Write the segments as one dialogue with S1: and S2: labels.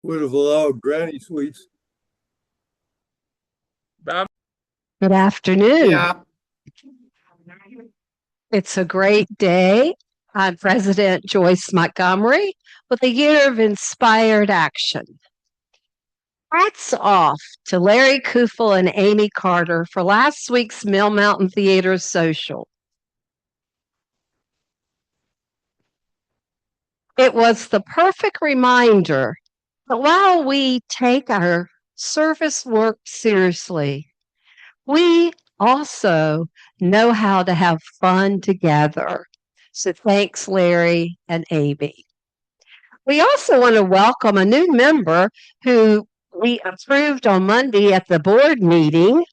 S1: would have allowed granny sweets.
S2: Um,
S3: Good afternoon.
S2: yeah.
S3: It's a great day. I'm President Joyce Montgomery with a year of inspired action. Hats off to Larry Kufel and Amy Carter for last week's Mill Mountain Theater Social. It was the perfect reminder that while we take our service work seriously, we also know how to have fun together. So thanks, Larry and Amy. We also want to welcome a new member who we approved on Monday at the board meeting,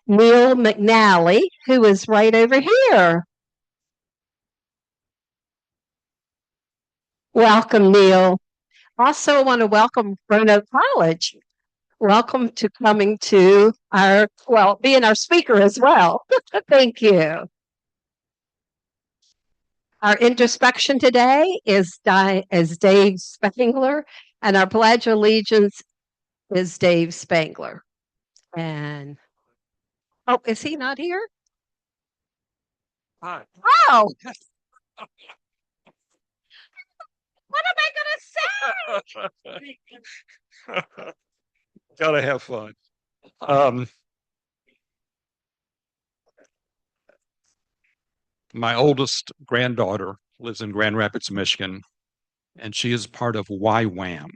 S3: Neil McNally, who is right over here. Welcome, Neil. Also, I want to welcome Roanoke College. Welcome to coming to being our speaker as well. Thank you. Our introspection today is Dave Spangler, and our Pledge of Allegiance is Dave Spangler. And is he not here?
S2: Hi.
S3: Oh, what am I going to say?
S2: Gotta have fun. My oldest granddaughter lives in Grand Rapids, Michigan, and she is part of YWAM,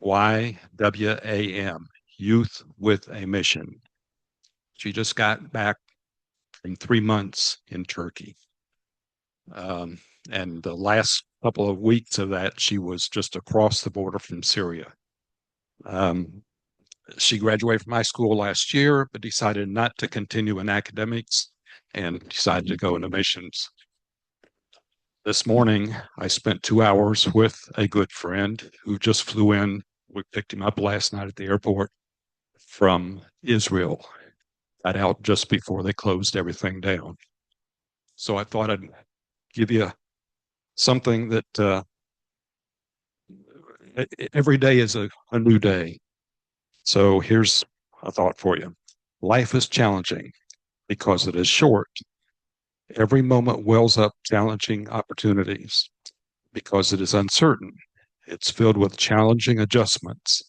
S2: YWAM, Youth with a Mission. She just got back from 3 months in Turkey. And the last couple of weeks of that, she was just across the border from Syria. She graduated from high school last year, but decided not to continue in academics and decided to go into missions. This morning, I spent 2 hours with a good friend who just flew in. We picked him up last night at the airport from Israel. Got out just before they closed everything down. So I thought I'd give you something that every day is a new day. So here's a thought for you. Life is challenging because it is short. Every moment wells up challenging opportunities because it is uncertain. It's filled with challenging adjustments.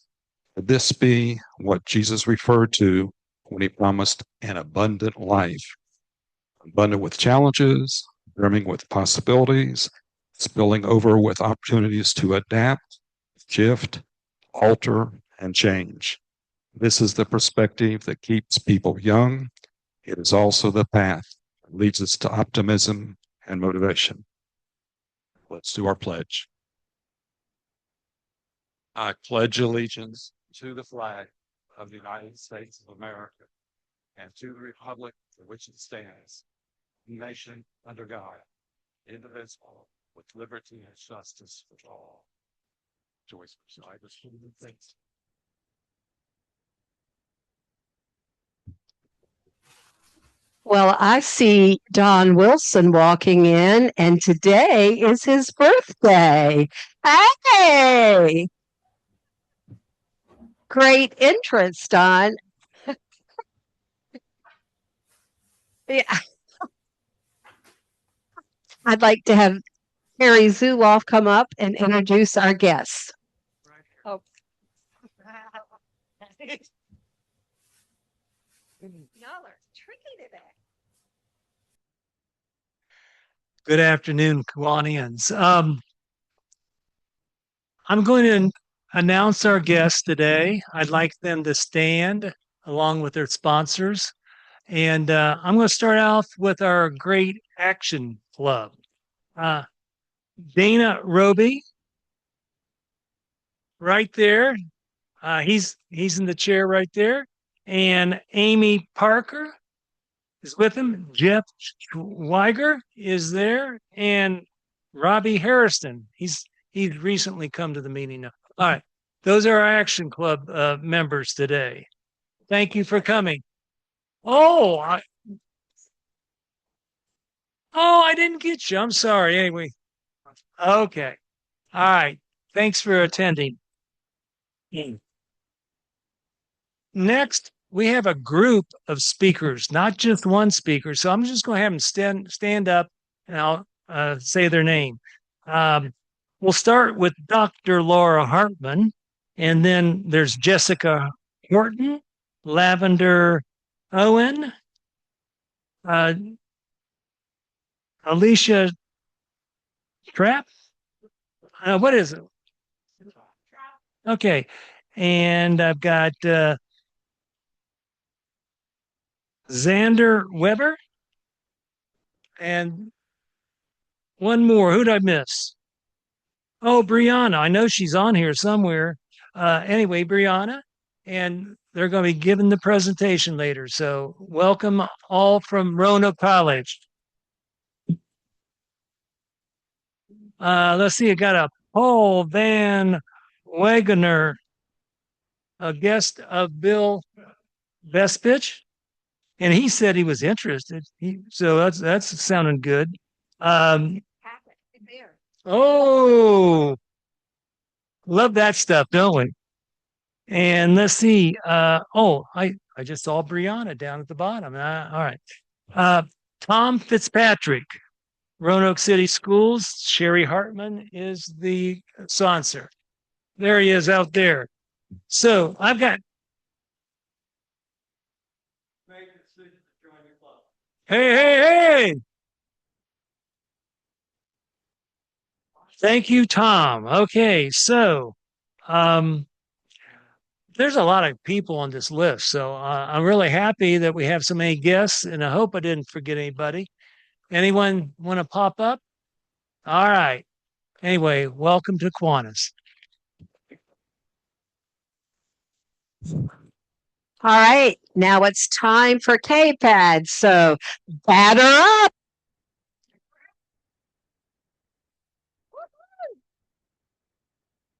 S2: Could this be what Jesus referred to when he promised an abundant life? Abundant with challenges, brimming with possibilities, spilling over with opportunities to adapt, shift, alter, and change. This is the perspective that keeps people young. It is also the path that leads us to optimism and motivation. Let's do our pledge. I pledge allegiance to the flag of the United States of America and to the republic for which it stands, nation under God, indivisible, with liberty and justice for all. Joyce, I just thanks.
S3: Well, I see Don Wilson walking in, and today is his birthday. Hey! Great entrance, Don. Yeah. I'd like to have Harry Zuloff come up and introduce our guests. Oh. Y'all are tricky today.
S4: Good afternoon, Kiwanians. I'm going to announce our guests today. I'd like them to stand along with their sponsors. And I'm going to start off with our Great Action Club. Dana Roby, right there. He's in the chair right there. And Amy Parker is with him. Jeff Schweiger is there. And Robbie Harrison. He's recently come to the meeting now. All right. Those are our Action Club members today. Thank you for coming. I didn't get you. I'm sorry. Anyway. Okay. All right. Thanks for attending. Next, we have a group of speakers, not just one speaker. So I'm just going to have them stand up and I'll say their name. We'll start with Dr. Laura Hartman, and then there's Jessica Horton, Lavender Owen, uh, Alicia Trapp. What is it? Okay. And I've got Xander Weber and one more. Who'd I miss? Oh, Brianna. I know she's on here somewhere. Anyway, Brianna, and they're going to be giving the presentation later. So welcome all from Roanoke College. Let's see. I got a Paul Van Wagoner, a guest of Bill Bestpitch, and he said he was interested. So that's sounding good. Oh, love that stuff, don't we? And let's see. I just saw Brianna down at the bottom. All right. Uh, Tom Fitzpatrick, Roanoke City Schools. Sherry Hartman is the sponsor. There he is out there. So I've got. Hey, hey, hey. Thank you, Tom. Okay, so there's a lot of people on this list. So I'm really happy that we have so many guests, and I hope I didn't forget anybody. Anyone want to pop up? All right. Anyway, welcome to Kiwanis.
S3: All right, now it's time for K-Pad. So batter up.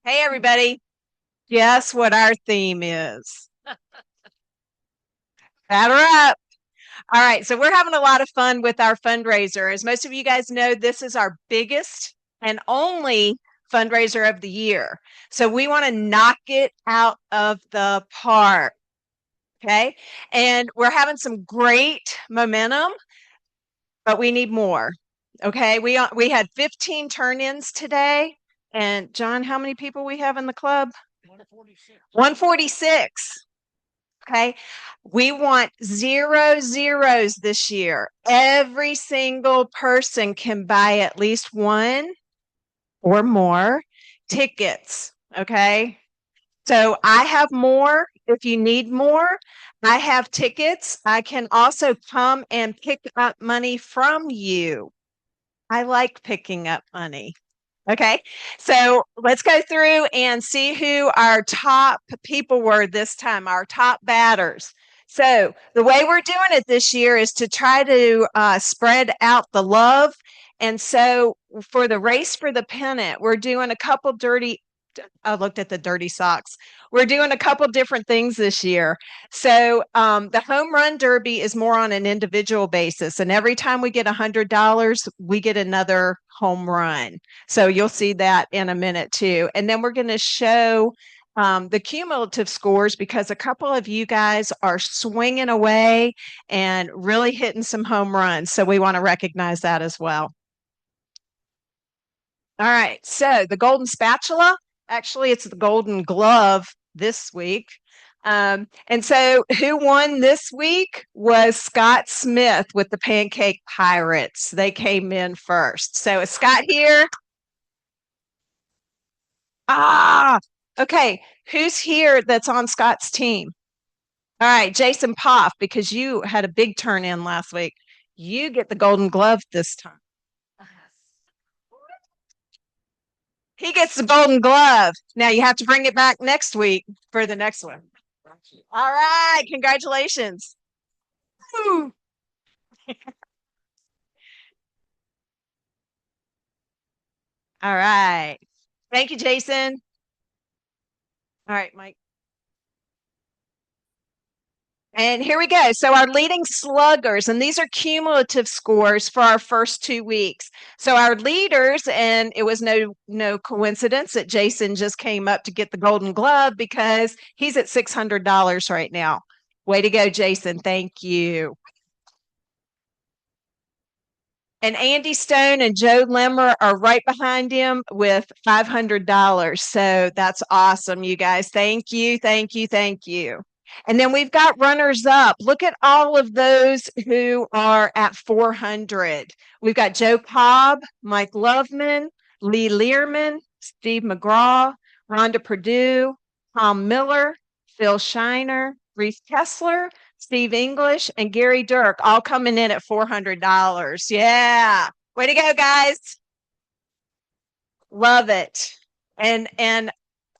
S3: Hey, everybody. Guess what our theme is? Batter up. All right, so we're having a lot of fun with our fundraiser. As most of you guys know, this is our biggest and only fundraiser of the year. So we want to knock it out of the park. Okay, and we're having some great momentum, but we need more. Okay, we had 15 turn-ins today. And John, how many people we have in the club? 146. 146. Okay. We want 0 zeros this year. Every single person can buy at least one or more tickets. Okay. So I have more. If you need more, I have tickets. I can also come and pick up money from you. I like picking up money. Okay, so let's go through and see who our top people were this time, our top batters. So the way we're doing it this year is to try to spread out the love. And so for the race for the pennant, we're doing a couple I looked at the dirty socks. We're doing a couple different things this year. So the home run derby is more on an individual basis. And every time we get $100, we get another home run. So you'll see that in a minute too. And then we're going to show the cumulative scores because a couple of you guys are swinging away and really hitting some home runs. So we want to recognize that as well. All right. So the golden spatula. Actually, it's the Golden Glove this week. And so who won this week was Scott Smith with the Pancake Pirates. They came in first. So is Scott here? Okay. Who's here that's on Scott's team? All right, Jason Poff, because you had a big turn in last week. You get the Golden Glove this time. He gets the Golden Glove. Now you have to bring it back next week for the next one. All right. Congratulations. Woo. All right. Thank you, Jason. All right, Mike.
S5: And here we go. So our leading sluggers, and these are cumulative scores for our first 2 weeks. So our leaders, and it was no coincidence that Jason just came up to get the Golden Glove because he's at $600 right now. Way to go, Jason. Thank you. And Andy Stone and Joe Limmer are right behind him with $500. So that's awesome, you guys. Thank you, thank you, thank you. And then we've got runners up. Look at all of those who are at 400. We've got Joe Cobb, Mike Loveman, Lee Learman, Steve McGraw, Rhonda Purdue, Tom Miller, Phil Shiner, Reese Kessler, Steve English, and Gary Dirk all coming in at $400. Yeah. Way to go, guys. Love it. And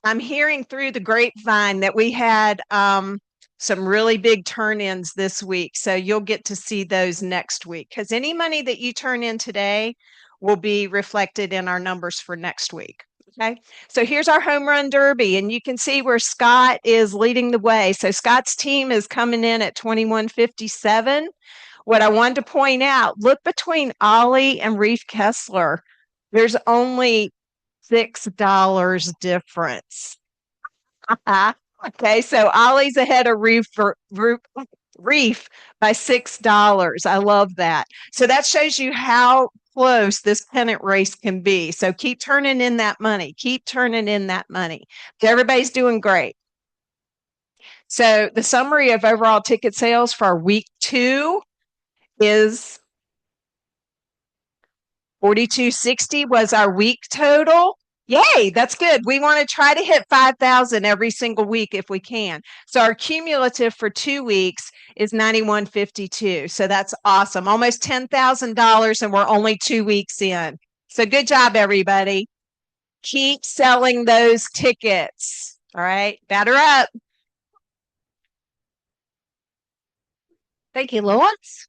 S5: I'm hearing through the grapevine that we had some really big turn-ins this week. So you'll get to see those next week because any money that you turn in today will be reflected in our numbers for next week. Okay, so here's our home run derby, and you can see where Scott is leading the way. So Scott's team is coming in at 2157. What I wanted to point out, look between Ollie and Reef Kessler. There's only $6 difference. Okay, so Ollie's ahead of Reef by $6. I love that. So that shows you how close this pennant race can be. So keep turning in that money. Keep turning in that money. Everybody's doing great. So the summary of overall ticket sales for week 2 is 4260 was our week total. Yay, that's good. We want to try to hit 5,000 every single week if we can. So our cumulative for 2 weeks is 9152. So that's awesome. Almost $10,000 and we're only 2 weeks in. So good job, everybody. Keep selling those tickets. All right, batter up.
S3: Thank you, Lois.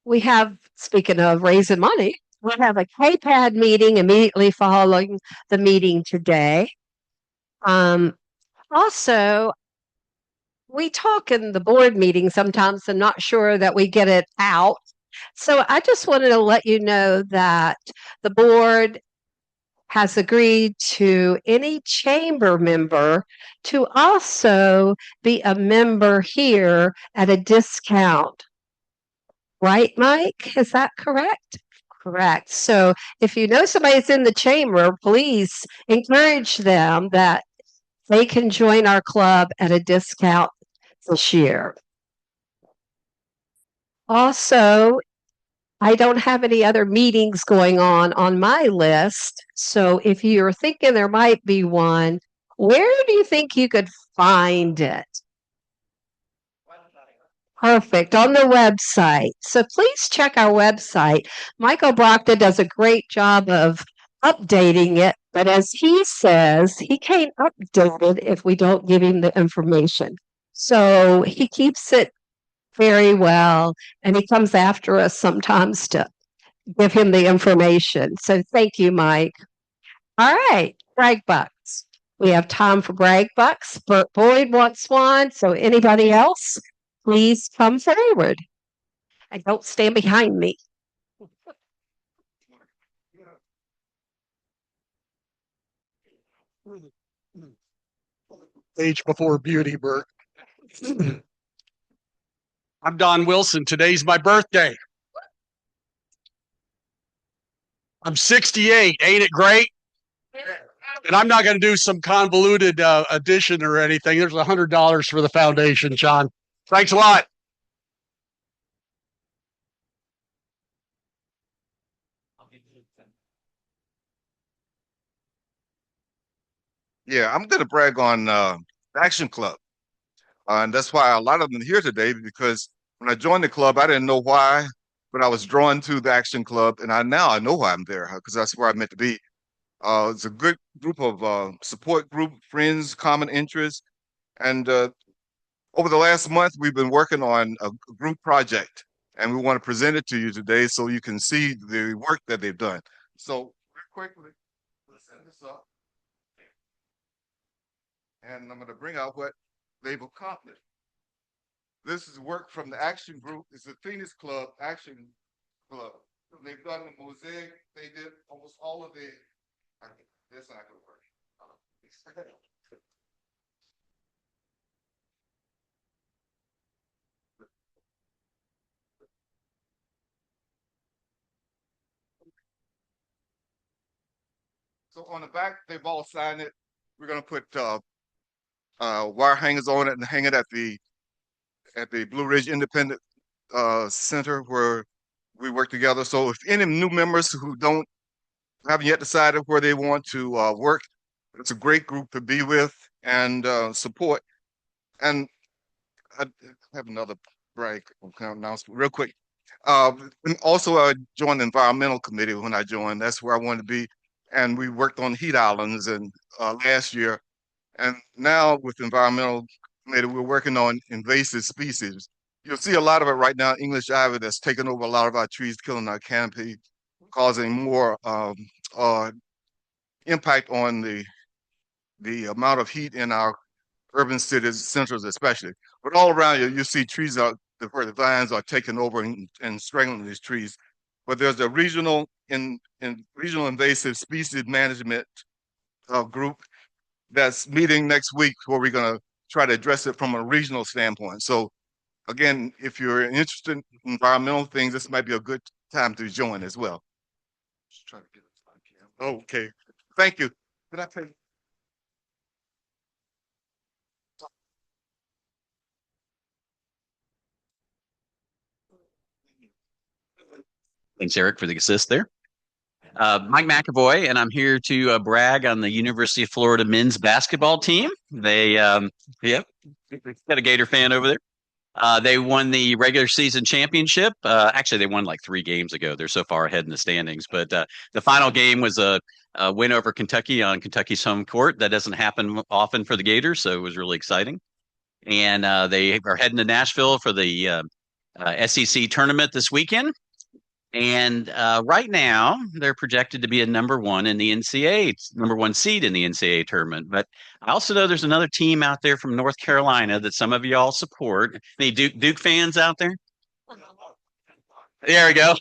S3: We have, speaking of raising money, we have a KPAD meeting immediately following the meeting today. Also, we talk in the board meeting sometimes and not sure that we get it out. So I just wanted to let you know that the board has agreed to any chamber member to also be a member here at a discount. Right, Mike? Is that correct? Correct. So if you know somebody's in the chamber, please encourage them that they can join our club at a discount this year. Also, I don't have any other meetings going on my list. So if you're thinking there might be one, where do you think you could find it? Perfect. On the website. So please check our website. Michael Brockton does a great job of updating it, but as he says, he can't update it if we don't give him the information. So he keeps it very well, and he comes after us sometimes to give him the information. So thank you, Mike. All right, brag bucks. We have time for brag bucks. Bert Boyd wants one. So anybody else? Please come forward and don't stand behind me.
S6: Age before beauty, Bert. I'm Don Wilson. Today's my birthday. I'm 68. Ain't it great? And I'm not going to do some convoluted addition or anything. There's $100 for the foundation, John. Thanks a lot.
S7: Yeah, I'm going to brag on Action Club. And that's why a lot of them are here today, because when I joined the club, I didn't know why, but I was drawn to the Action Club. And now I know why I'm there, because that's where I'm meant to be. It's a good group of support group, friends, common interests. And over the last month, we've been working on a group project. And we want to present it to you today so you can see the work that they've done. So, real quickly, let's set this up. And I'm going to bring out what they've accomplished. This is work from the Action Group. It's the Phoenix Club Action Club. They've done the mosaic. They did almost all of the. That's not going to work. So on the back, they've all signed it. We're going to put wire hangers on it and hang it at the Blue Ridge Independent Center where we work together. So if any new members who haven't yet decided where they want to work, it's a great group to be with and support. And I have another break announcement real quick. And also, I joined the environmental committee when I joined. That's where I wanted to be. And we worked on heat islands and last year. And now with the environmental committee, we're working on invasive species. You'll see a lot of it right now, English ivy that's taken over a lot of our trees, killing our canopy, causing more impact on the amount of heat in our urban cities, centers especially. But all around you, you see trees where the vines are taking over and strangling these trees. But there's a regional invasive species management group that's meeting next week where we're going to try to address it from a regional standpoint. So again, if you're interested in environmental things, this might be a good time to join as well. Just try to get it. Okay. Thank you. Did I tell you?
S8: Thanks, Eric, for the assist there. Mike McAvoy, and I'm here to brag on the University of Florida men's basketball team. They, yep, got a Gator fan over there. They won the regular season championship. Actually, they won like 3 games ago. They're so far ahead in the standings. But the final game was a win over Kentucky on Kentucky's home court. That doesn't happen often for the Gators, so it was really exciting. And they are heading to Nashville for the SEC tournament this weekend. And right now, they're projected to be a number 1 in the NCAA, number 1 seed in the NCAA tournament. But I also know there's another team out there from North Carolina that some of y'all support. Any Duke fans out there? There we go.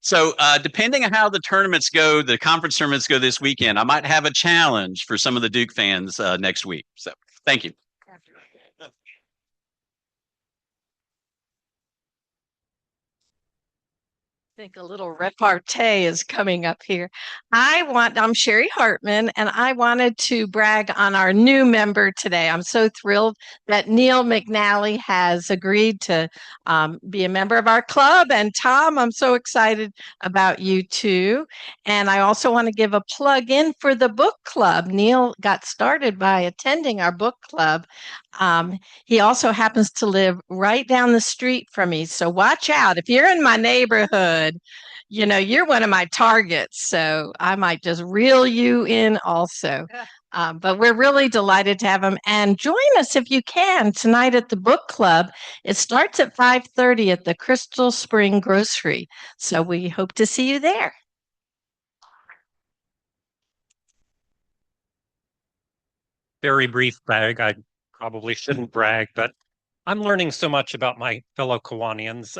S8: So depending on how the tournaments go, the conference tournaments go this weekend, I might have a challenge for some of the Duke fans next week. So thank you.
S5: I think a little repartee is coming up here. I'm Sherry Hartman, and I wanted to brag on our new member today. I'm so thrilled that Neil McNally has agreed to be a member of our club. And Tom, I'm so excited about you too. And I also want to give a plug in for the book club. Neil got started by attending our book club. He also happens to live right down the street from me. So watch out. If you're in my neighborhood, you're one of my targets. So I might just reel you in also. But we're really delighted to have him. And join us if you can tonight at the book club. It starts at 5:30 at the Crystal Spring Grocery. So we hope to see you there.
S9: Very brief brag. I probably shouldn't brag, but I'm learning so much about my fellow Kiwanians,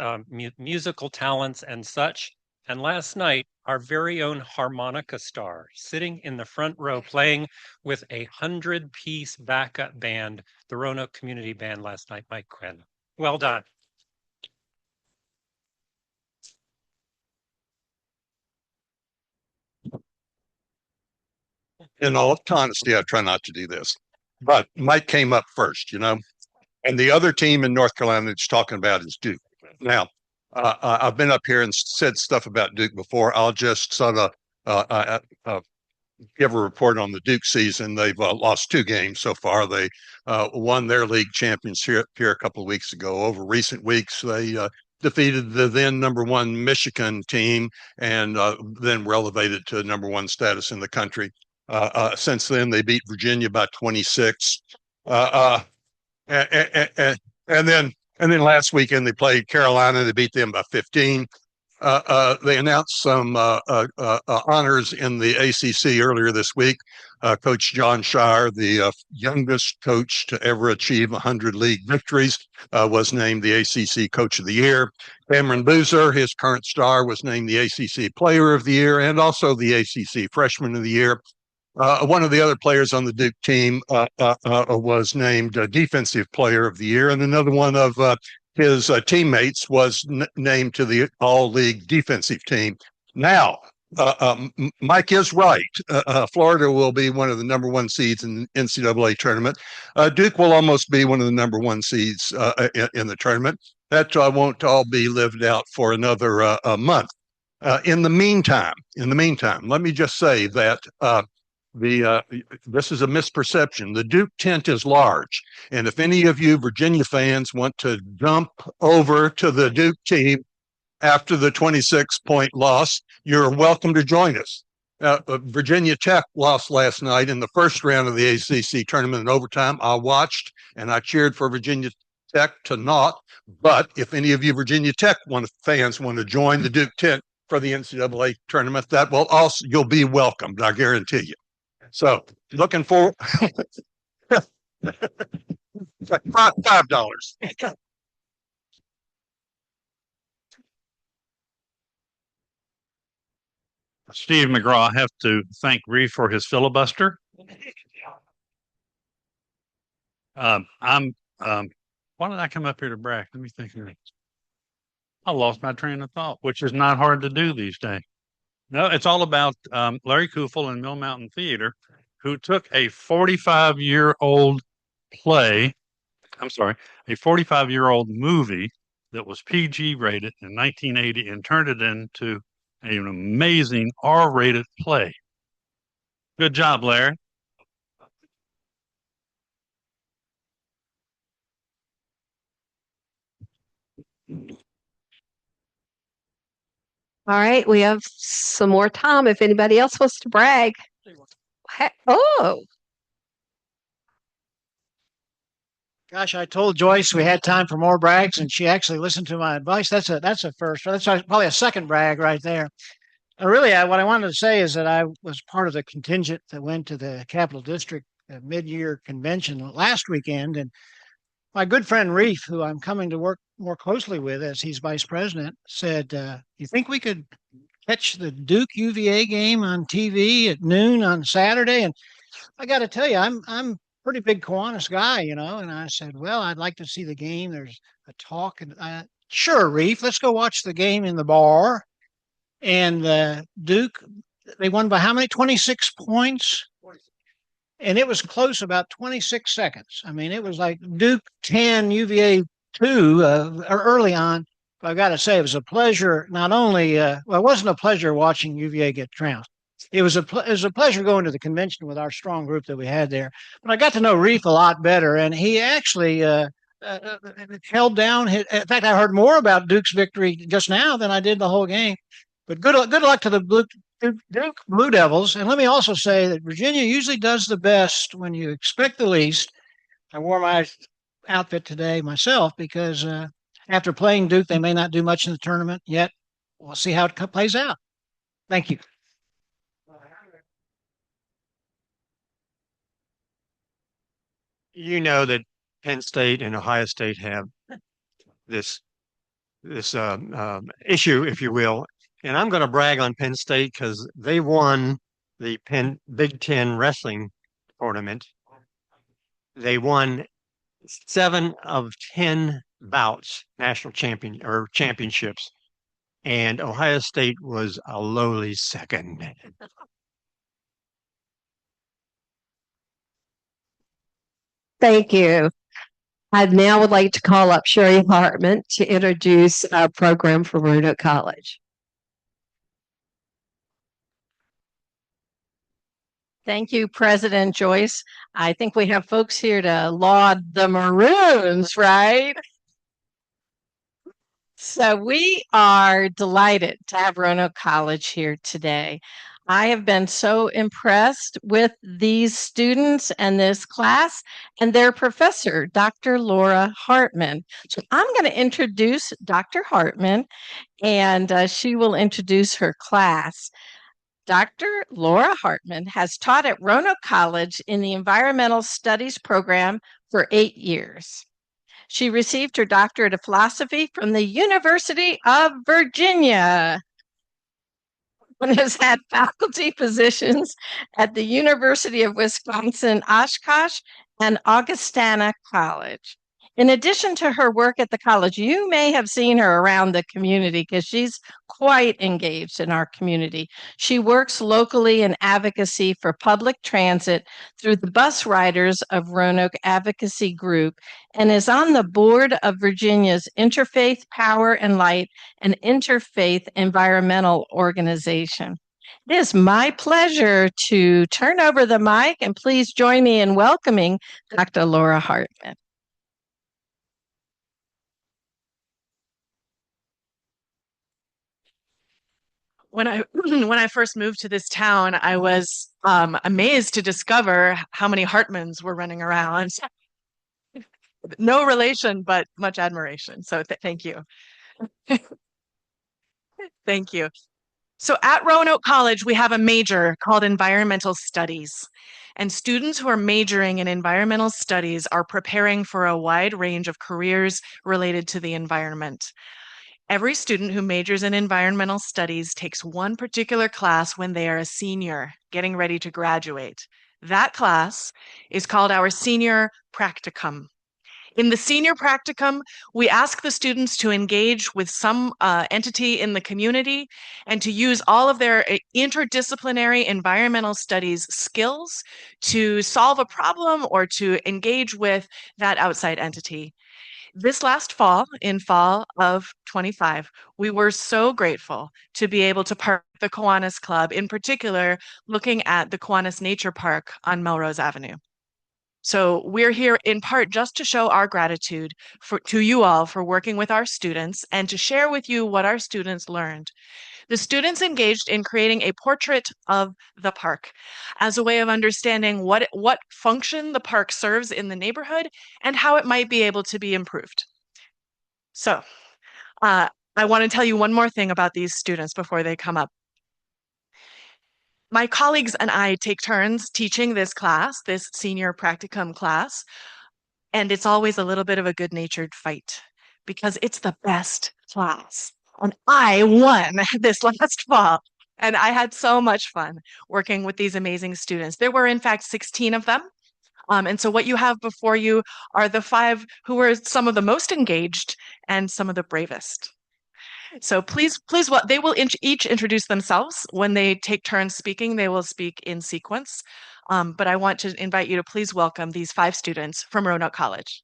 S9: musical talents and such. And last night, our very own harmonica star, sitting in the front row playing with a 100-piece backup band, the Roanoke Community Band last night, Mike Quinn. Well done.
S6: In all honesty, I try not to do this, but Mike came up first, and the other team in North Carolina that's talking about is Duke. Now, I've been up here and said stuff about Duke before. I'll just sort of give a report on the Duke season. They've lost 2 games so far. They won their league championship here a couple of weeks ago. Over recent weeks, they defeated the then number 1 Michigan team and then were elevated to number 1 status in the country. Since then, they beat Virginia by 26. And then last weekend they played Carolina. They beat them by 15. They announced some honors in the ACC earlier this week. Coach John Shire, the youngest coach to ever achieve 100 league victories, was named the ACC Coach of the Year. Cameron Boozer, his current star, was named the ACC Player of the Year and also the ACC Freshman of the Year. One of the other players on the Duke team was named Defensive Player of the Year, and another one of his teammates was named to the All-League Defensive Team. Now, Mike is right. Florida will be one of the number one seeds in the NCAA tournament. Duke will almost be one of the number one seeds in the tournament. That won't all be lived out for another month. In the meantime, let me just say that this is a misperception. The Duke tent is large, and if any of you Virginia fans want to jump over to the Duke team after the 26-point loss, you're welcome to join us. Virginia Tech lost last night in the first round of the ACC tournament in overtime. I watched and I cheered for Virginia Tech to naught. But if any of you Virginia Tech fans want to join the Duke tent for the NCAA tournament, that will also, you'll be welcomed, I guarantee you. So looking for $5.
S10: Steve McGraw, I have to thank Reeve for his filibuster. Why did I come up here to brag? Let me think. I lost my train of thought, which is not hard to do these days. No, it's all about Larry Kufel and Mill Mountain Theater, who took a 45-year-old play, I'm sorry, a 45-year-old movie that was PG rated in 1980 and turned it into an amazing R-rated play. Good job, Larry.
S3: All right, we have some more time if anybody else wants to brag. Oh,
S11: Gosh, I told Joyce we had time for more brags, and she actually listened to my advice. That's a first. That's probably a second brag right there. Really, what I wanted to say is that I was part of the contingent that went to the Capital District mid-year convention last weekend, and my good friend Reef, who I'm coming to work more closely with as he's vice president, said, "You think we could catch the Duke UVA game on TV at noon on Saturday?" And I got to tell you, I'm pretty big Kiwanis guy, you know. And I said, "Well, I'd like to see the game." There's a talk, and sure, Reef, let's go watch the game in the bar. And Duke, they won by how many? 26 points. And it was close, about 26 seconds. I mean, it was like Duke 10, UVA 2 early on. But I've got to say, it was a pleasure. Not only, well, it wasn't a pleasure watching UVA get trounced. It was a pleasure going to the convention with our strong group that we had there. But I got to know Reef a lot better, and he actually held down. In fact, I heard more about Duke's victory just now than I did the whole game. But good luck to the Duke Blue Devils. And let me also say that Virginia usually does the best when you expect the least. I wore my outfit today myself because after playing Duke, they may not do much in the tournament yet. We'll see how it plays out. Thank you.
S12: You know that Penn State and Ohio State have this issue, if you will. And I'm going to brag on Penn State because they won the Big Ten wrestling tournament. They won 7 of 10 bouts, national championships, and Ohio State was a lowly second.
S3: thank you. I now would like to call up Sherry Hartman to introduce our program for Roanoke College.
S13: Thank you, President Joyce. I think we have folks here to laud the Maroons, right? So we are delighted to have Roanoke College here today. I have been so impressed with these students and this class and their professor, Dr. Laura Hartman. So I'm going to introduce Dr. Hartman, and she will introduce her class. Dr. Laura Hartman has taught at Roanoke College in the Environmental Studies program for 8 years. She received her doctorate of philosophy from the University of Virginia and has had faculty positions at the University of Wisconsin Oshkosh and Augustana College. In addition to her work at the college, you may have seen her around the community because she's quite engaged in our community. She works locally in advocacy for public transit through the Bus Riders of Roanoke Advocacy Group and is on the board of Virginia's Interfaith Power and Light and Interfaith Environmental Organization. It is my pleasure to turn over the mic, and please join me in welcoming Dr. Laura Hartman.
S14: When I when I first moved to this town, I was amazed to discover how many Hartmans were running around. No relation, but much admiration. So thank you. Thank you. So at Roanoke College, we have a major called Environmental Studies. And students who are majoring in environmental studies are preparing for a wide range of careers related to the environment. Every student who majors in environmental studies takes one particular class when they are a senior, getting ready to graduate. That class is called our senior practicum. In the senior practicum, we ask the students to engage with some entity in the community and to use all of their interdisciplinary environmental studies skills to solve a problem or to engage with that outside entity. This last fall, in fall of 25, we were so grateful to be able to partner with the Kiwanis Club, in particular, looking at the Kiwanis Nature Park on Melrose Avenue. So we're here in part just to show our gratitude to you all for working with our students and to share with you what our students learned. The students engaged in creating a portrait of the park as a way of understanding what function the park serves in the neighborhood and how it might be able to be improved. So I want to tell you one more thing about these students before they come up. My colleagues and I take turns teaching this class, this senior practicum class, and it's always a little bit of a good-natured fight because it's the best class. And I won this last fall, and I had so much fun working with these amazing students. There were, in fact, 16 of them. And so what you have before you are the 5 who were some of the most engaged and some of the bravest. So please, they will each introduce themselves. When they take turns speaking, they will speak in sequence. But I want to invite you to please welcome these 5 students from Roanoke College.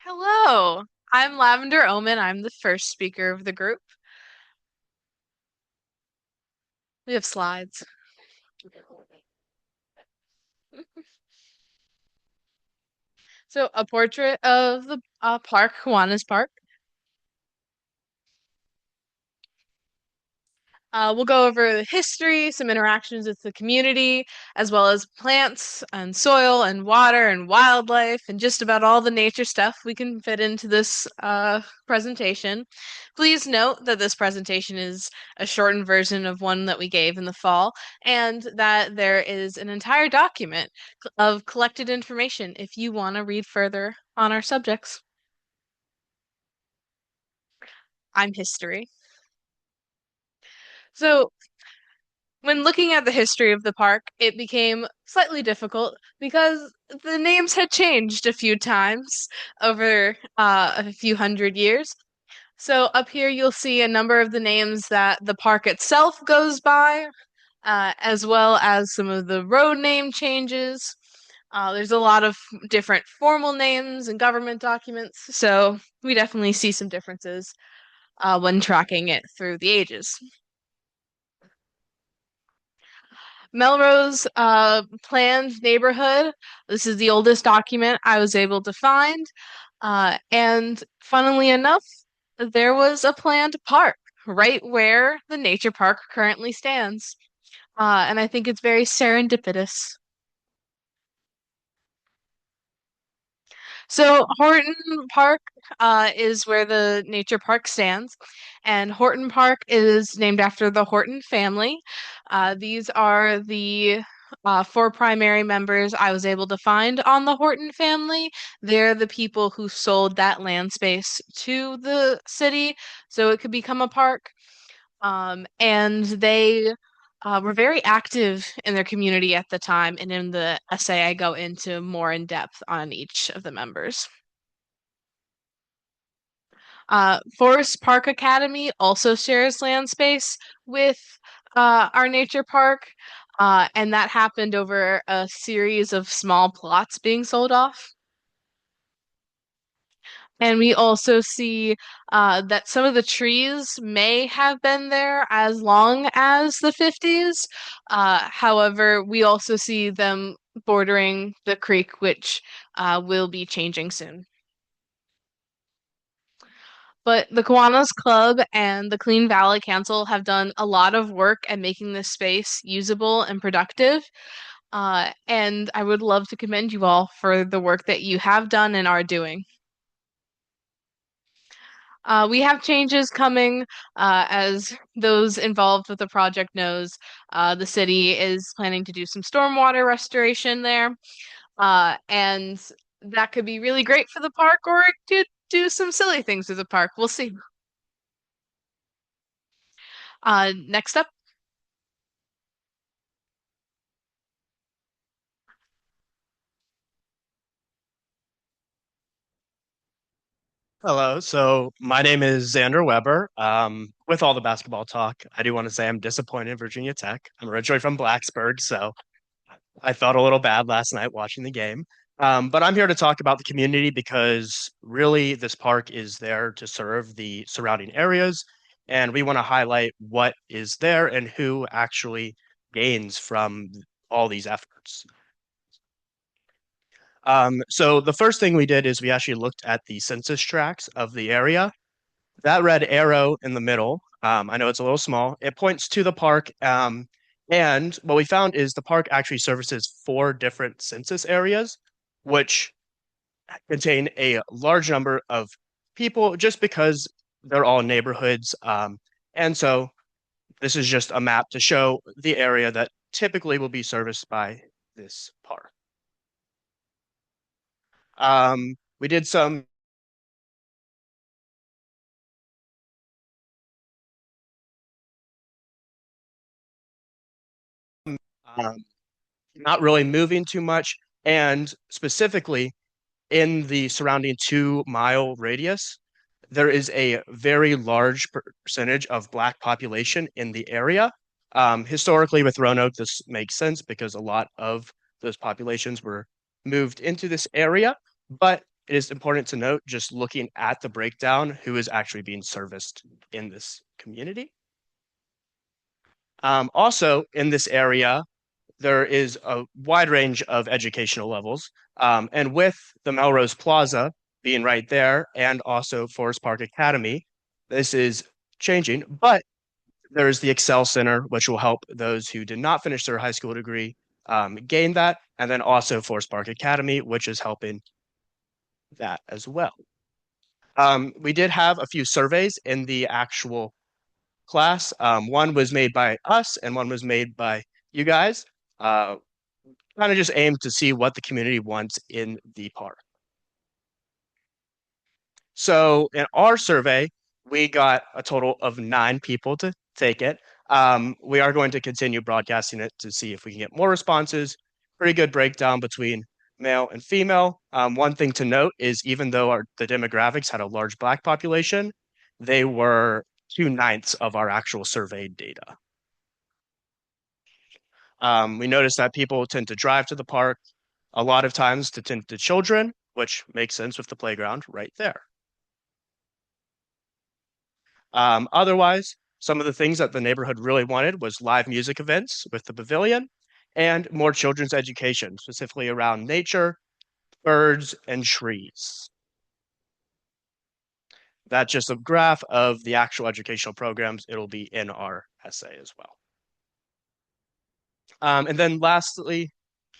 S15: Hello, I'm Lavender Omen. I'm the first speaker of the group. We have slides. So, a portrait of the park, Kiwanis Park. We'll go over the history, some interactions with the community, as well as plants and soil and water and wildlife and just about all the nature stuff we can fit into this presentation. Please note that this presentation is a shortened version of one that we gave in the fall, and that there is an entire document of collected information if you want to read further on our subjects. I'm history. So, when looking at the history of the park, it became slightly difficult because the names had changed a few times over a few hundred years. So up here, you'll see a number of the names that the park itself goes by, as well as some of the road name changes. There's a lot of different formal names and government documents, so we definitely see some differences when tracking it through the ages. Melrose planned neighborhood. This is the oldest document I was able to find. And funnily enough, there was a planned park right where the nature park currently stands. And I think it's very serendipitous. So Horton Park is where the nature park stands, and Horton Park is named after the Horton family. These are the four primary members I was able to find on the Horton family. They're the people who sold that land space to the city so it could become a park. And they were very active in their community at the time. And in the essay, I go into more in depth on each of the members. Forest Park Academy also shares land space with our nature park, and that happened over a series of small plots being sold off. And we also see that some of the trees may have been there as long as the 50s. However, we also see them bordering the creek, which will be changing soon. But the Kiwanis Club and the Clean Valley Council have done a lot of work at making this space usable and productive. And I would love to commend you all for the work that you have done and are doing. We have changes coming, as those involved with the project knows. The city is planning to do some stormwater restoration there, and that could be really great for the park, or it could do some silly things with the park. We'll see. Next up.
S16: Hello. So my name is Xander Weber. With all the basketball talk, I do want to say I'm disappointed in Virginia Tech. I'm originally from Blacksburg, so I felt a little bad last night watching the game. But I'm here to talk about the community because really this park is there to serve the surrounding areas, and we want to highlight what is there and who actually gains from all these efforts. So the first thing we did is we actually looked at the census tracts of the area. That red arrow in the middle, I know it's a little small, it points to the park. And what we found is the park actually services 4 different census areas, which contain a large number of people just because they're all neighborhoods. And so this is just a map to show the area that typically will be serviced by this park. We did some not really moving too much, and specifically in the surrounding 2-mile radius, there is a very large percentage of Black population in the area. Historically, with Roanoke, this makes sense because a lot of those populations were moved into this area, but it is important to note, just looking at the breakdown, who is actually being serviced in this community. Also, in this area, there is a wide range of educational levels. And with the Melrose Plaza being right there and also Forest Park Academy, this is changing. But there's the Excel Center, which will help those who did not finish their high school degree gain that. And then also Forest Park Academy, which is helping that as well. We did have a few surveys in the actual class. One was made by us and one was made by you guys. Kind of just aimed to see what the community wants in the park. So in our survey, we got a total of 9 people to take it. We are going to continue broadcasting it to see if we can get more responses. Pretty good breakdown between male and female. One thing to note is even though the demographics had a large Black population, they were 2/9 of our actual surveyed data. We noticed that people tend to drive to the park a lot of times to tend to children, which makes sense with the playground right there. Otherwise, some of the things that the neighborhood really wanted was live music events with the pavilion. and more children's education, specifically around nature, birds, and trees. That's just a graph of the actual educational programs. It'll be in our essay as well. And then lastly,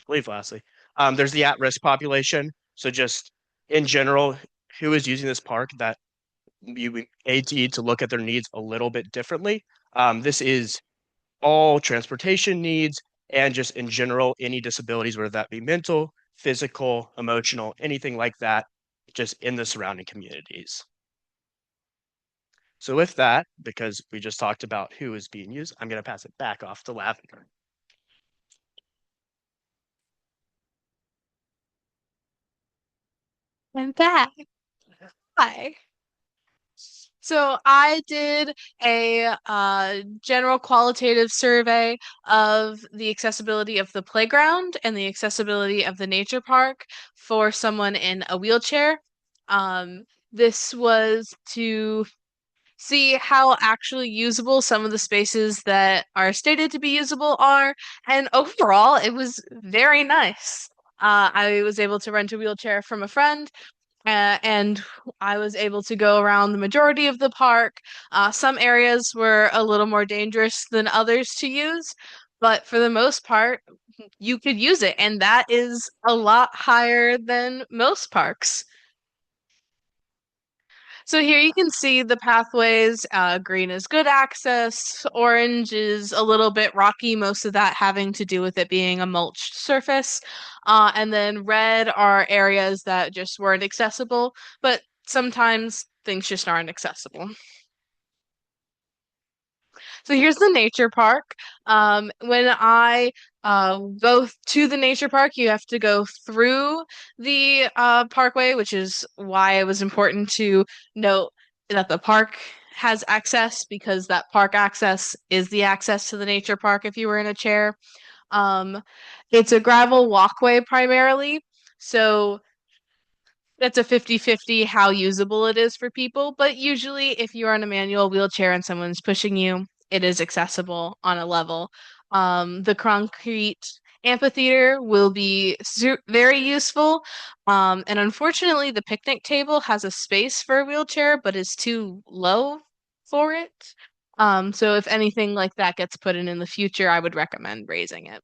S16: there's the at-risk population. So just in general, who is using this park that you need to look at their needs a little bit differently. This is all transportation needs and just in general, any disabilities, whether that be mental, physical, emotional, anything like that, just in the surrounding communities. So with that, because we just talked about who is being used, I'm going to pass it back off to Lavender.
S15: I'm back. Hi. So I did a general qualitative survey of the accessibility of the playground and the accessibility of the nature park for someone in a wheelchair. This was to see how actually usable some of the spaces that are stated to be usable are, and overall, it was very nice. I was able to rent a wheelchair from a friend, and I was able to go around the majority of the park. Some areas were a little more dangerous than others to use, but for the most part, you could use it, and that is a lot higher than most parks. So here you can see the pathways. Green is good access. Orange is a little bit rocky, most of that having to do with it being a mulched surface. And then red are areas that just weren't accessible, but sometimes things just aren't accessible. So here's the nature park. When I go to the nature park, you have to go through the parkway, which is why it was important to note that the park has access, because that park access is the access to the nature park if you were in a chair. It's a gravel walkway primarily, so that's a 50-50 how usable it is for people, but usually if you're on a manual wheelchair and someone's pushing you, it is accessible on a level. The concrete amphitheater will be very useful. And unfortunately, the picnic table has a space for a wheelchair, but is too low for it. So if anything like that gets put in the future, I would recommend raising it.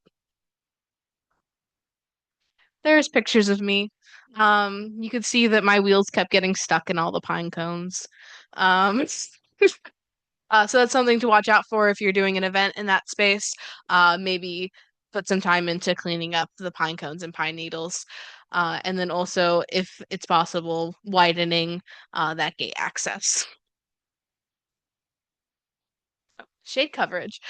S15: There's pictures of me. You could see that my wheels kept getting stuck in all the pine cones. So that's something to watch out for if you're doing an event in that space. Maybe put some time into cleaning up the pine cones and pine needles. And then also, if it's possible, widening that gate access. Shade coverage.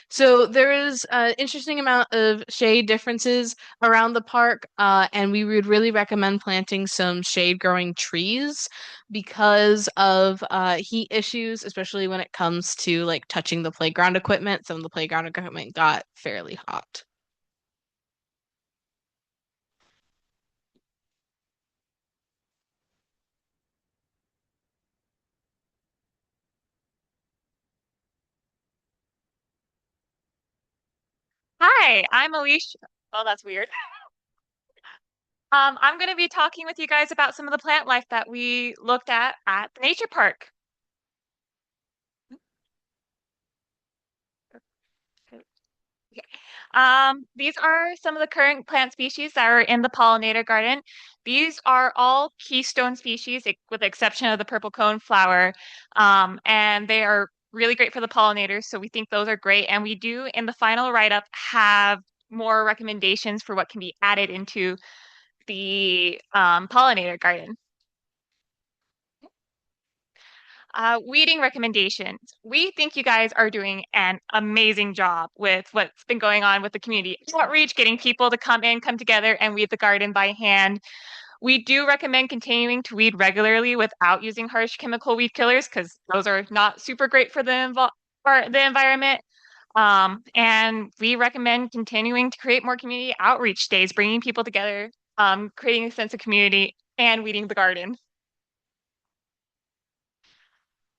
S15: So there is an interesting amount of shade differences around the park, and we would really recommend planting some shade growing trees because of heat issues, especially when it comes to like touching the playground equipment. Some of the playground equipment got fairly hot.
S17: Hi, I'm Alicia. Oh, that's weird. I'm going to be talking with you guys about some of the plant life that we looked at the nature park. These are some of the current plant species that are in the pollinator garden. These are all keystone species, with the exception of the purple cone flower, and they are really great for the pollinators. So we think those are great, and we do in the final write-up have more recommendations for what can be added into the pollinator garden. Weeding recommendations. We think you guys are doing an amazing job with what's been going on with the community outreach, getting people to come together and weed the garden by hand. We do recommend continuing to weed regularly without using harsh chemical weed killers, because those are not super great for the environment. And we recommend continuing to create more community outreach days, bringing people together, creating a sense of community, and weeding the garden.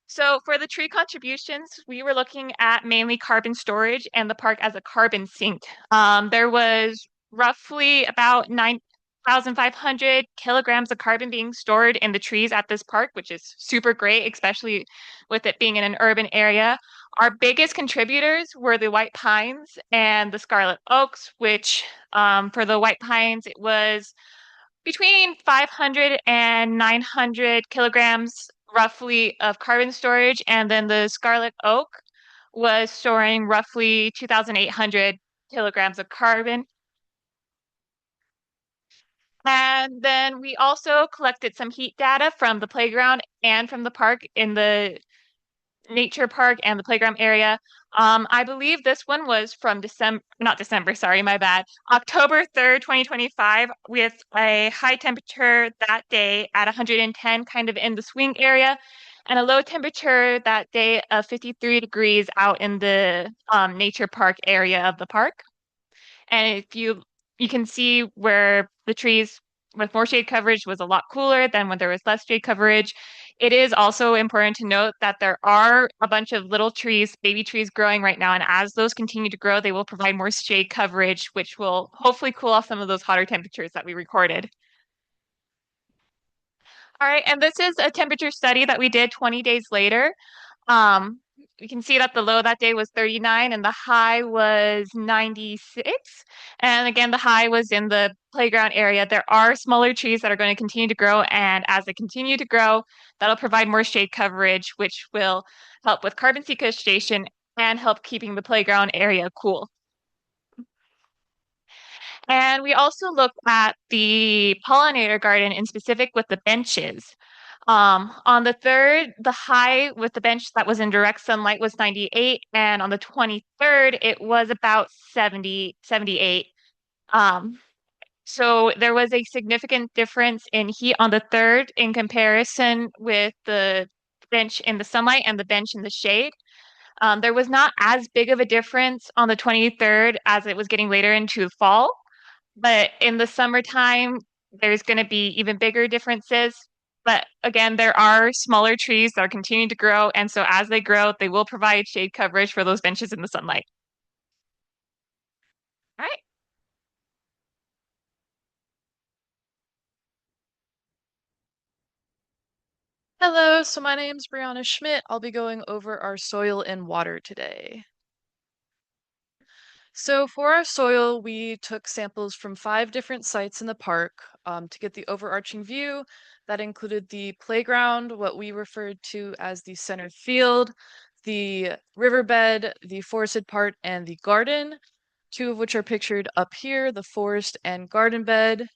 S17: So for the tree contributions, we were looking at mainly carbon storage and the park as a carbon sink. There was roughly about 9,500 kilograms of carbon being stored in the trees at this park, which is super great, especially with it being in an urban area. Our biggest contributors were the white pines and the scarlet oaks, which for the white pines, it was between 500 and 900 kilograms roughly of carbon storage. And then the scarlet oak was storing roughly 2,800 kilograms of carbon. And then we also collected some heat data from the playground and from the park in the nature park and the playground area. I believe this one was from not December, sorry, my bad. October 3rd, 2025, with a high temperature that day at 110, kind of in the swing area, and a low temperature that day of 53 degrees out in the nature park area of the park. And if you can see where the trees with more shade coverage was a lot cooler than when there was less shade coverage. It is also important to note that there are a bunch of little trees, baby trees growing right now. And as those continue to grow, they will provide more shade coverage, which will hopefully cool off some of those hotter temperatures that we recorded. All right, and this is a temperature study that we did 20 days later. We can see that the low that day was 39 and the high was 96. And again, the high was in the playground area. There are smaller trees that are going to continue to grow. And as they continue to grow, that'll provide more shade coverage, which will help with carbon sequestration and help keeping the playground area cool. And we also looked at the pollinator garden in specific with the benches. On the 3rd, the high with the bench that was in direct sunlight was 98, and on the 23rd, it was about 70, 78. So there was a significant difference in heat on the 3rd in comparison with the bench in the sunlight and the bench in the shade. There was not as big of a difference on the 23rd as it was getting later into fall, but in the summertime, there's going to be even bigger differences. But again, there are smaller trees that are continuing to grow. And so as they grow, they will provide shade coverage for those benches in the sunlight. All right.
S18: Hello, so my name's Brianna Schmidt. I'll be going over our soil and water today. So for our soil, we took samples from 5 different sites in the park to get the overarching view. That included the playground, what we referred to as the center field, the riverbed, the forested part, and the garden, 2 of which are pictured up here, the forest and garden bed.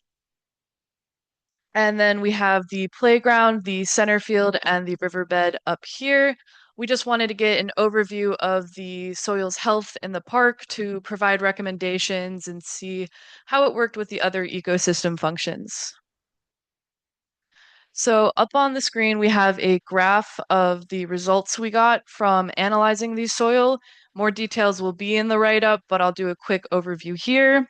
S18: And then we have the playground, the center field, and the riverbed up here. We just wanted to get an overview of the soil's health in the park to provide recommendations and see how it worked with the other ecosystem functions. So up on the screen, we have a graph of the results we got from analyzing the soil. More details will be in the write-up, but I'll do a quick overview here.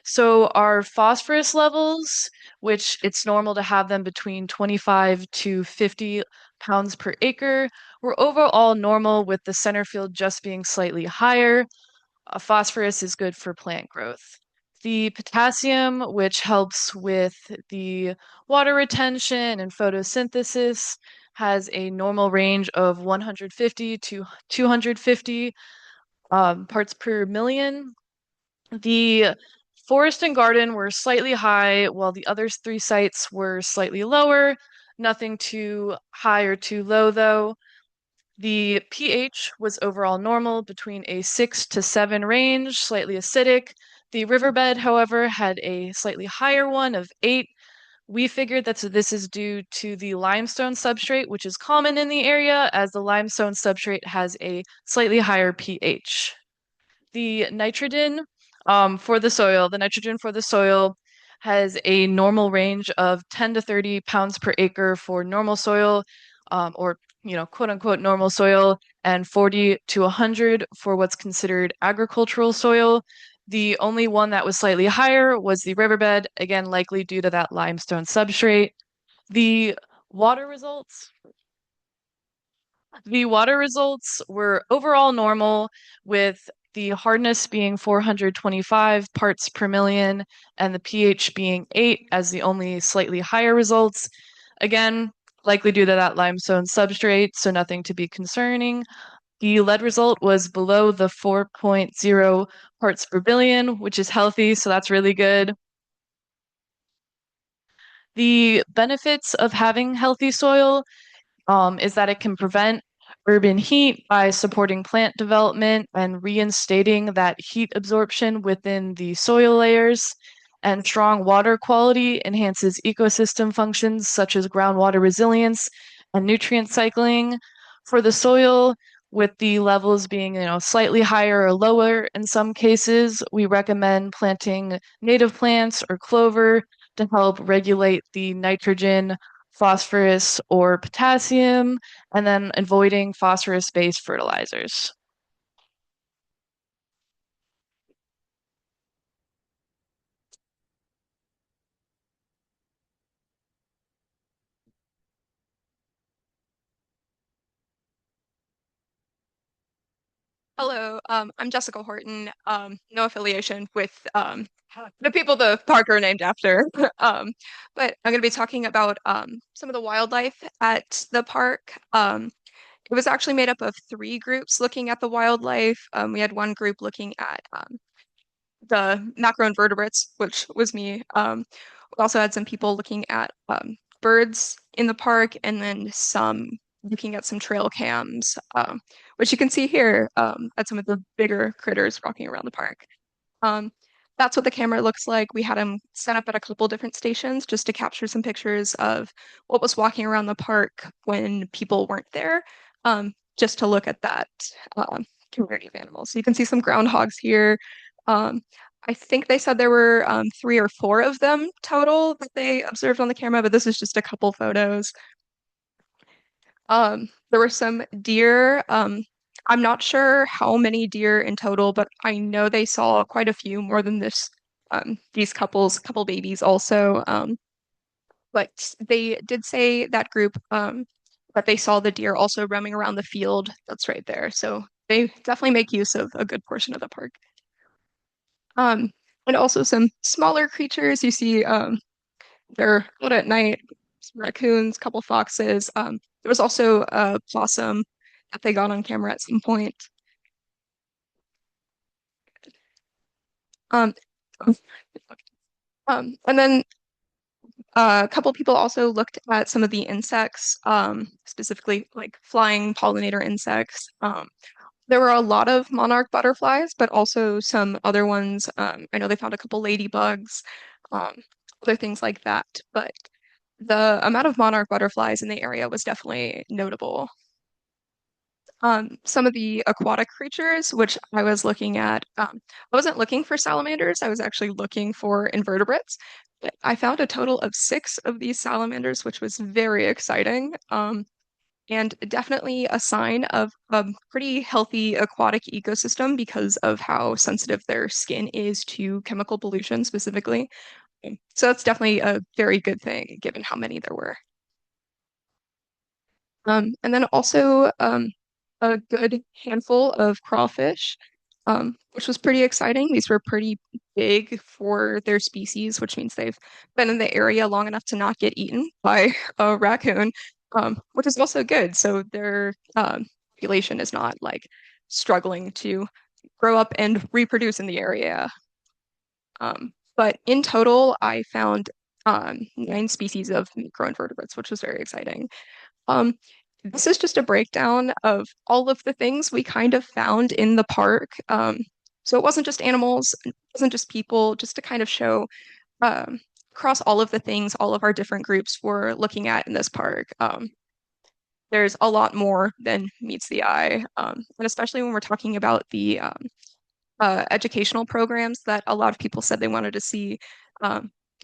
S18: So our phosphorus levels, which it's normal to have them between 25 to 50 pounds per acre, were overall normal with the center field just being slightly higher. Phosphorus is good for plant growth. The potassium, which helps with the water retention and photosynthesis, has a normal range of 150 to 250 parts per million. The forest and garden were slightly high, while the other 3 sites were slightly lower. Nothing too high or too low, though. The pH was overall normal between a 6 to 7 range, slightly acidic. The riverbed, however, had a slightly higher one of 8. We figured that this is due to the limestone substrate, which is common in the area, as the limestone substrate has a slightly higher pH. The nitrogen the nitrogen for the soil has a normal range of 10 to 30 pounds per acre for normal soil, or quote unquote normal soil, and 40 to 100 for what's considered agricultural soil. The only one that was slightly higher was the riverbed, again, likely due to that limestone substrate. The water results. The water results were overall normal, with the hardness being 425 parts per million and the pH being 8 as the only slightly higher results. Again, likely due to that limestone substrate, so nothing to be concerning. The lead result was below the 4.0 parts per billion, which is healthy, so that's really good. The benefits of having healthy soil is that it can prevent urban heat by supporting plant development and reinstating that heat absorption within the soil layers. And strong water quality enhances ecosystem functions such as groundwater resilience and nutrient cycling. For the soil, with the levels being, slightly higher or lower in some cases, we recommend planting native plants or clover to help regulate the nitrogen, phosphorus, or potassium, and then avoiding phosphorus-based fertilizers.
S19: Hello, I'm Jessica Horton. No affiliation with the people the park are named after. But I'm going to be talking about some of the wildlife at the park. It was actually made up of three groups looking at the wildlife. We had one group looking at the macroinvertebrates, which was me. We also had some people looking at birds in the park, and then some looking at some trail cams, which you can see here at some of the bigger critters walking around the park. Um, that's what the camera looks like. We had them set up at a couple different stations just to capture some pictures of what was walking around the park when people weren't there, just to look at that community of animals. So you can see some groundhogs here. Um, I think they said there were three or four of them total that they observed on the camera, but this is just a couple photos. There were some deer. I'm not sure how many deer in total, but I know they saw quite a few, more than this. These couple babies also. But they did say that group that they saw the deer also roaming around the field that's right there. So they definitely make use of a good portion of the park. Um, and also some smaller creatures. You see, they're out at night. Some raccoons, couple foxes. There was also a possum that they got on camera at some point. Um, and then a couple people also looked at some of the insects, specifically like flying pollinator insects. There were a lot of monarch butterflies, but also some other ones. I know they found a couple ladybugs, um, other things like that. But the amount of monarch butterflies in the area was definitely notable. Some of the aquatic creatures, which I was looking at, I wasn't looking for salamanders. I was actually looking for invertebrates. But I found a total of 6 of these salamanders, which was very exciting. And definitely a sign of a pretty healthy aquatic ecosystem because of how sensitive their skin is to chemical pollution specifically. So that's definitely a very good thing given how many there were. And then also a good handful of crawfish, which was pretty exciting. These were pretty big for their species, which means they've been in the area long enough to not get eaten by a raccoon, which is also good. So their population is not like struggling to grow up and reproduce in the area. But in total, I found 9 species of microinvertebrates, which was very exciting. Um, this is just a breakdown of all of the things we kind of found in the park. So it wasn't just animals, it wasn't just people, just to kind of show across all of the things all of our different groups were looking at in this park. There's a lot more than meets the eye, and especially when we're talking about the educational programs that a lot of people said they wanted to see.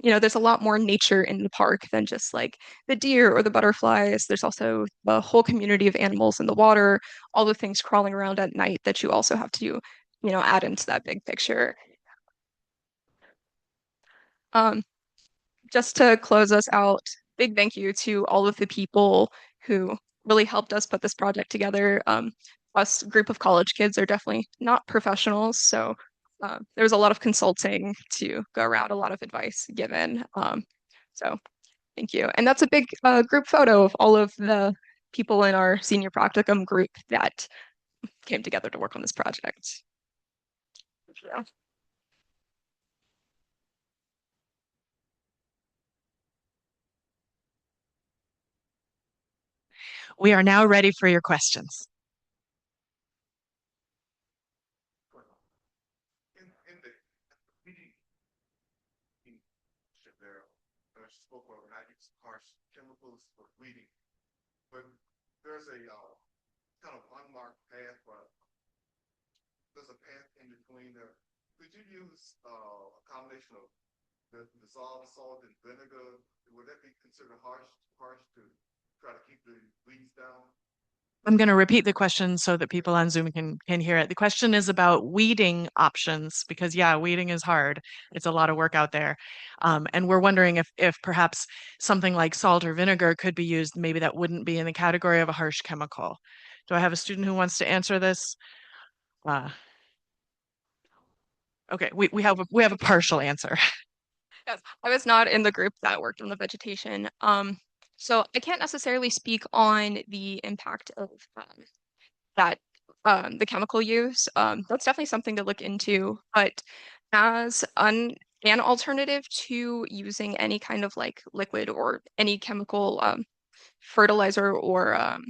S19: There's a lot more nature in the park than just like the deer or the butterflies. There's also a whole community of animals in the water, all the things crawling around at night that you also have to, add into that big picture. Um, just to close us out, big thank you to all of the people who really helped us put this project together. Us group of college kids are definitely not professionals, so there was a lot of consulting to go around, a lot of advice given. So thank you. And that's a big group photo of all of the people in our senior practicum group that came together to work on this project. Yeah.
S14: We are now ready for your questions.
S7: Spoke about not use harsh chemicals for weeding, but there's a kind of unmarked path, but there's a path in between there. Could you use a combination of the dissolved salt and vinegar? Would that be considered harsh to try to keep the weeds down?
S14: I'm going to repeat the question so that people on Zoom can hear it. The question is about weeding options because, yeah, weeding is hard. It's a lot of work out there. And we're wondering if perhaps something like salt or vinegar could be used. Maybe that wouldn't be in the category of a harsh chemical. Do I have a student who wants to answer this? Okay, we have a partial answer.
S19: Yes, I was not in the group that worked on the vegetation. So I can't necessarily speak on the impact of that the chemical use. That's definitely something to look into. But as an alternative to using any kind of like liquid or any chemical fertilizer or um,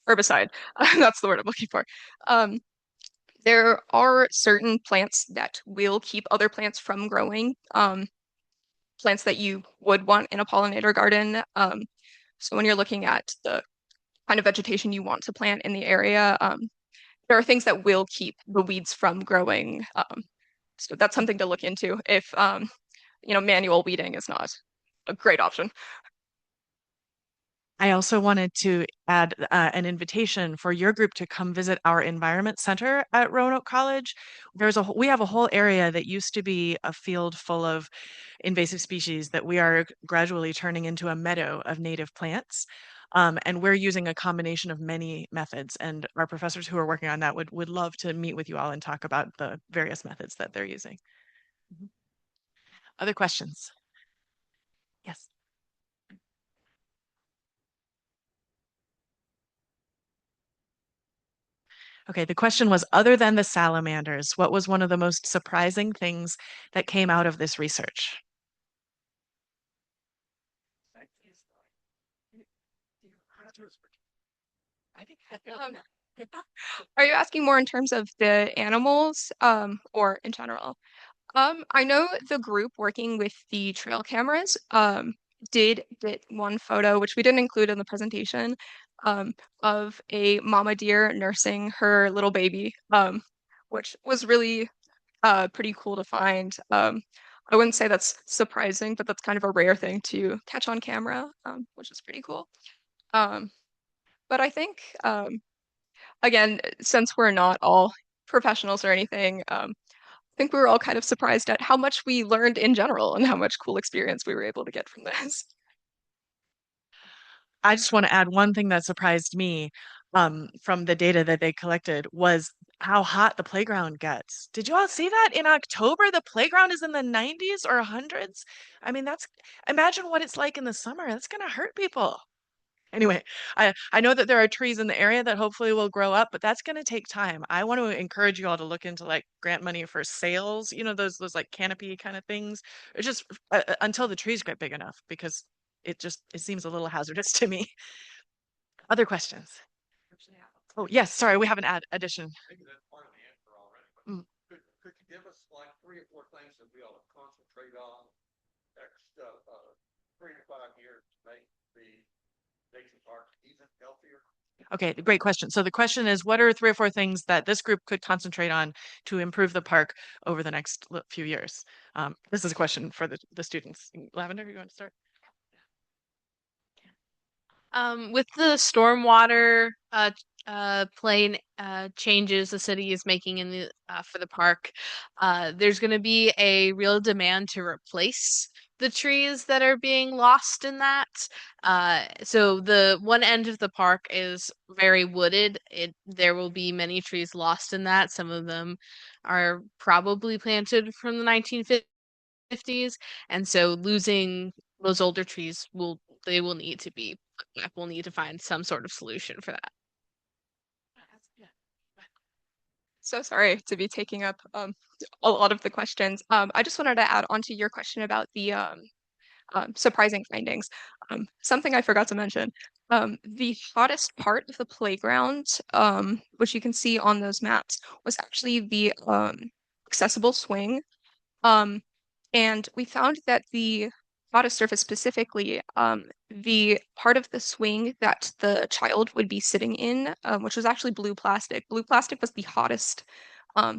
S19: herbicide, that's the word I'm looking for. There are certain plants that will keep other plants from growing. Plants that you would want in a pollinator garden. So when you're looking at the kind of vegetation you want to plant in the area, there are things that will keep the weeds from growing. So that's something to look into if manual weeding is not a great option.
S14: I also wanted to add an invitation for your group to come visit our environment center at Roanoke College. We have a whole area that used to be a field full of invasive species that we are gradually turning into a meadow of native plants. And we're using a combination of many methods, and our professors who are working on that would love to meet with you all and talk about the various methods that they're using. Other questions? Yes. Okay, the question was, other than the salamanders, what was one of the most surprising things that came out of this research?
S19: Are you asking more in terms of the animals or in general? I know the group working with the trail cameras did get one photo, which we didn't include in the presentation, of a mama deer nursing her little baby, which was really pretty cool to find. I wouldn't say that's surprising, but that's kind of a rare thing to catch on camera, which is pretty cool. But I think, again, since we're not all professionals or anything, I think we were all kind of surprised at how much we learned in general and how much cool experience we were able to get from this.
S14: I just want to add one thing that surprised me from the data that they collected was how hot the playground gets. Did you all see that? In October, the playground is in the 90s or 100s. I mean, imagine what it's like in the summer. That's going to hurt people. Anyway, I know that there are trees in the area that hopefully will grow up, but that's going to take time. I want to encourage you all to look into like grant money for sales, those like canopy kind of things. It's just until the trees get big enough because it seems a little hazardous to me. Other questions? Oh, yes, sorry, we have an addition.
S6: Could you give us like 3 or 4 things that we ought to concentrate on next 3 to 5 years to make the Dixon Park even healthier?
S14: Okay, great question. So the question is, what are 3 or 4 things that this group could concentrate on to improve the park over the next few years? This is a question for the students. Lavender, you want to start?
S15: With the stormwater plane changes the city is making in the for the park, there's going to be a real demand to replace the trees that are being lost in that. So the one end of the park is very wooded. There will be many trees lost in that. Some of them are probably planted from the 1950s, and so losing those older trees will need to be put back. We'll need to find some sort of solution for that.
S19: So sorry to be taking up a lot of the questions. I just wanted to add on to your question about the surprising findings. Something I forgot to mention. The hottest part of the playground, which you can see on those maps, was actually the accessible swing. And we found that the hottest surface specifically, the part of the swing that the child would be sitting in, which was actually blue plastic. Blue plastic was the hottest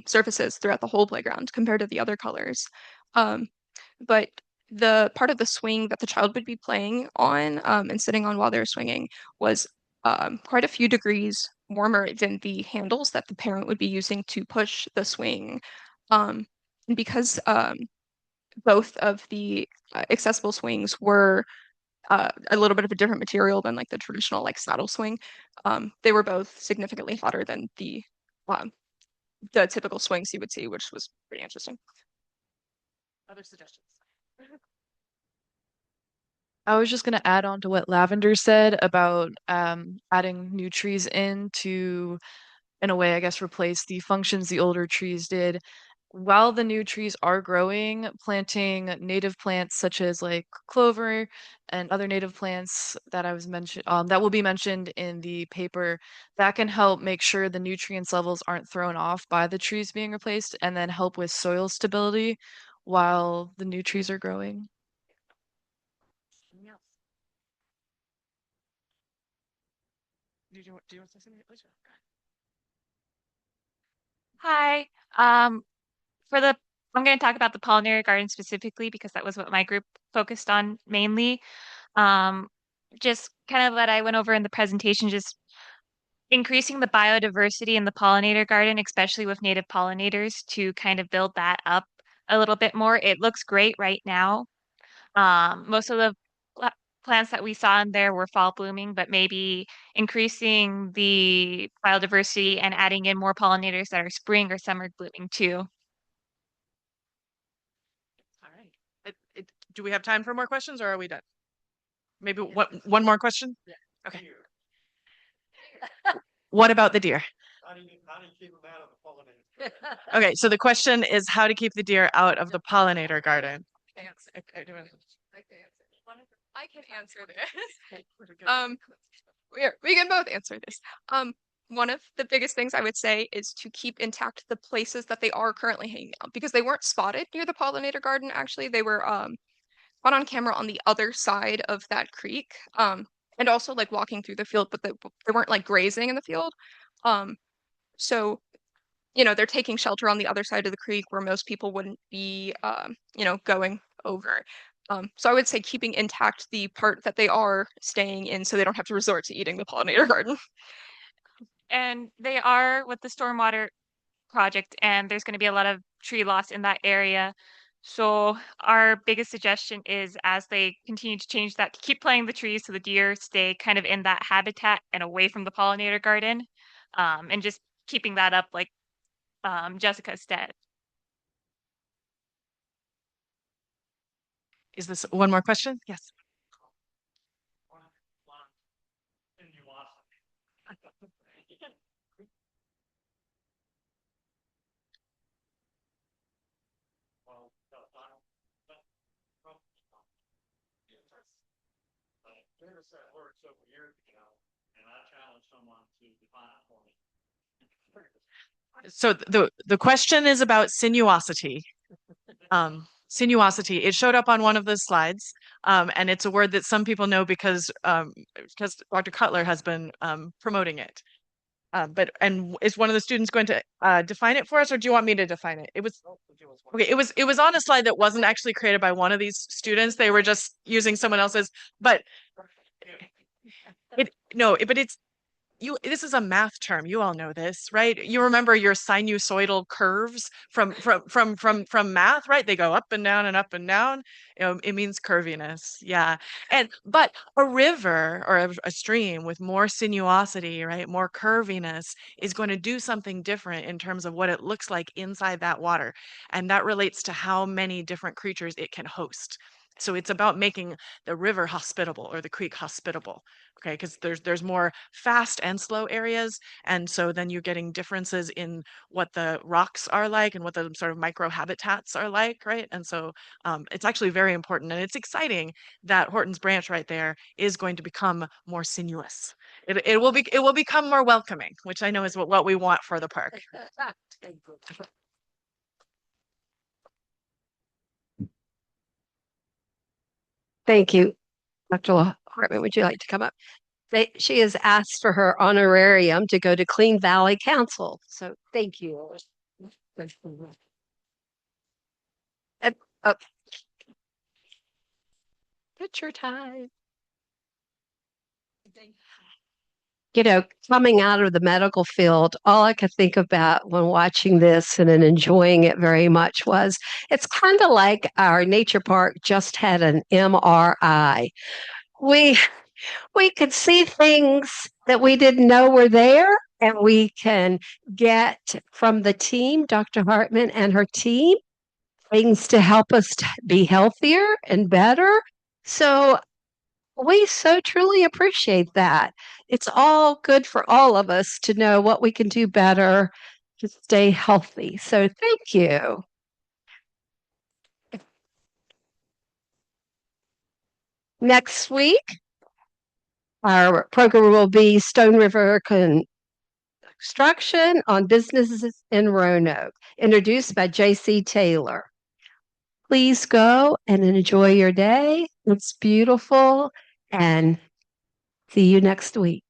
S19: surfaces throughout the whole playground compared to the other colors. But the part of the swing that the child would be playing on and sitting on while they're swinging was quite a few degrees warmer than the handles that the parent would be using to push the swing. And because both of the accessible swings were a little bit of a different material than like the traditional like saddle swing, they were both significantly hotter than the typical swings you would see, which was pretty interesting.
S14: Other suggestions?
S18: I was just going to add on to what Lavender said about adding new trees in to, in a way, I guess, replace the functions the older trees did. While the new trees are growing, planting native plants such as like clover and other native plants that I was mentioned that will be mentioned in the paper, that can help make sure the nutrients levels aren't thrown off by the trees being replaced, and then help with soil stability while the new trees are growing.
S14: Do you want to say something, Lisa?
S17: Hi. For the I'm going to talk about the pollinator garden specifically because that was what my group focused on mainly. Um, just kind of what I went over in the presentation, just increasing the biodiversity in the pollinator garden, especially with native pollinators, to kind of build that up a little bit more. It looks great right now. Most of the plants that we saw in there were fall blooming, but maybe increasing the biodiversity and adding in more pollinators that are spring or summer blooming too.
S14: All right. Do we have time for more questions, or are we done? Maybe one more question? Yeah. Okay. What about the deer?
S12: How do you keep them out of the pollinator?
S14: Okay, so the question is how to keep the deer out of the pollinator garden.
S19: I can answer this. We can both answer this. One of the biggest things I would say is to keep intact the places that they are currently hanging out, because they weren't spotted near the pollinator garden. Actually, they were caught on camera on the other side of that creek, and also like walking through the field, but they weren't like grazing in the field. So they're taking shelter on the other side of the creek where most people wouldn't be, going over. So I would say keeping intact the part that they are staying in so they don't have to resort to eating the pollinator garden.
S17: And they are with the stormwater project, and there's going to be a lot of tree loss in that area. So our biggest suggestion is as they continue to change that, to keep planting the trees so the deer stay kind of in that habitat and away from the pollinator garden, and just keeping that up like Jessica said.
S14: Is this one more question? Yes. So the question is about sinuosity. Sinuosity. It showed up on one of the slides, and it's a word that some people know because Dr. Cutler has been promoting it. And is one of the students going to define it for us, or do you want me to define it? It was okay. It was on a slide that wasn't actually created by one of these students. They were just using someone else's. But But it's this is a math term. You all know this, right? You remember your sinusoidal curves from math, right? They go up and down and up and down. It means curviness. Yeah. But a river or a stream with more sinuosity, right? More curviness is going to do something different in terms of what it looks like inside that water. And that relates to how many different creatures it can host. So it's about making the river hospitable or the creek hospitable. Okay, because there's more fast and slow areas, and so then you're getting differences in what the rocks are like and what the sort of microhabitats are like, right? And so it's actually very important, and it's exciting that Horton's Branch right there is going to become more sinuous. It will become more welcoming, which I know is what we want for the park.
S3: Thank you. Dr. Hartman, would you like to come up? She has asked for her honorarium to go to Clean Valley Council. So thank you. And, picture time. You know, coming out of the medical field, all I could think about when watching this and enjoying it very much was it's kind of like our nature park just had an MRI. We could see things that we didn't know were there, and we can get from the team, Dr. Hartman and her team, things to help us to be healthier and better. So we so truly appreciate that. It's all good for all of us to know what we can do better to stay healthy. So thank you. Next week, our program will be Stone River Construction on Businesses in Roanoke, introduced by J.C. Taylor. Please go and enjoy your day. It's beautiful, and see you next week.